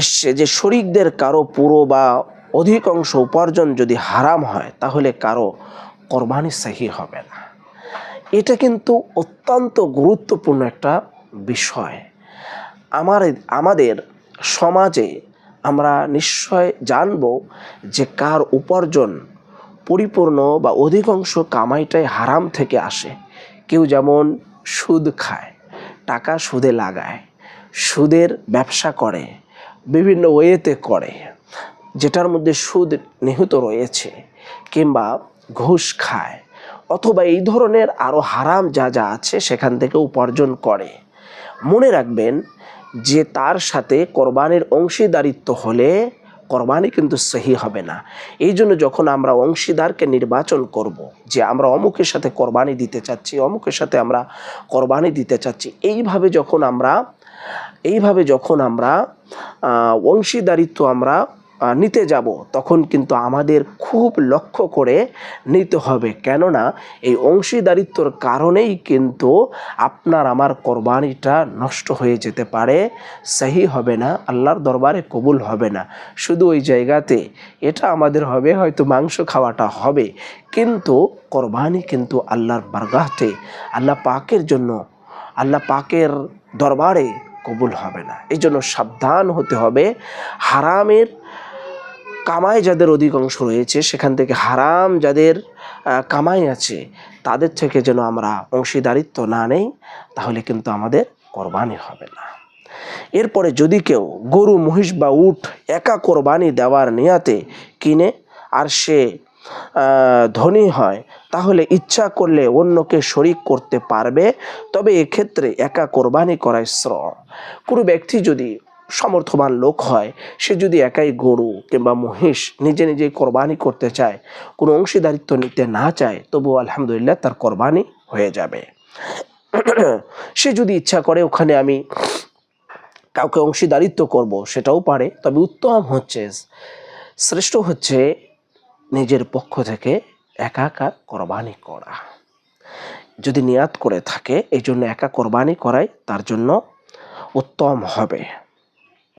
এসছে যে শরীকদের কারো পুরো বা অধিকাংশ উপার্জন যদি হারাম হয় তাহলে কারো কোরবানি সহি হবে না। এটা কিন্তু অত্যন্ত গুরুত্বপূর্ণ একটা বিষয়। আমাদের সমাজে আমরা নিশ্চয় জানব যে কার উপার্জন পরিপূর্ণ বা অধিকাংশ কামাইটাই হারাম থেকে আসে। কেউ যেমন সুদ খায়, টাকা সুদে লাগায়, সুদের ব্যবসা করে, বিভিন্ন ওয়েতে করে যেটার মধ্যে সুদ নিহিত রয়েছে, কিংবা ঘুষ খায়, অথবা এই ধরনের আরও হারাম যা যা আছে সেখান থেকে উপার্জন করে। মনে রাখবেন যে তার সাথে কোরবানির অংশীদারিত্ব হলে কোরবানি কিন্তু সহি হবে না। এই জন্য যখন আমরা অংশীদারকে নির্বাচন করব যে আমরা অমুকের সাথে কোরবানি দিতে চাচ্ছি, অমুকের সাথে আমরা কোরবানি দিতে চাচ্ছি, এইভাবে যখন আমরা অংশীদারিত্ব আমরা নিতে যাব, তখন কিন্তু আমাদের খুব লক্ষ্য করে নিতে হবে। কেননা এই অংশীদারিত্বর কারণেই কিন্তু আপনার আমার কোরবানিটা নষ্ট হয়ে যেতে পারে, সহি হবে না, আল্লাহর দরবারে কবুল হবে না। শুধু ওই জায়গাতে এটা আমাদের হবে, হয়তো মাংস খাওয়াটা হবে, কিন্তু কোরবানি কিন্তু আল্লাহর বারগাহতে আল্লাহ পাকের জন্য, আল্লাহ পাকের দরবারে কবুল হবে না। এই জন্য সাবধান হতে হবে। হারামের কামাই যাদের অধিকাংশ রয়েছে, সেখান থেকে হারাম যাদের কামাই আছে, তাদের থেকে যেন আমরা অংশীদারিত্ব না নেই, তাহলে কিন্তু আমাদের কোরবানি হবে না। এরপরে যদি কেউ গরু, মহিষ বা উট একা কোরবানি দেওয়ার নিয়াতে কিনে আর সে ধনী হয়, তাহলে ইচ্ছা করলে অন্যকে শরিক করতে পারবে, তবে এক্ষেত্রে একা কোরবানি করাই শ্রম। কোনো ব্যক্তি যদি সমর্থবান লোক হয়, সে যদি একাই গরু কিংবা মহিষ নিজে কোরবানি করতে চায়, কোনো অংশীদারিত্ব নিতে না চায়, তবু আলহামদুলিল্লাহ তার কোরবানি হয়ে যাবে। সে যদি ইচ্ছা করে ওখানে আমি কাউকে অংশীদারিত্ব করব, সেটাও পারে। তবে উত্তম হচ্ছে, শ্রেষ্ঠ হচ্ছে নিজের পক্ষ থেকে একা কোরবানি করা। যদি নিয়াত করে থাকে এই জন্য একা কোরবানি করাই তার জন্য উত্তম হবে।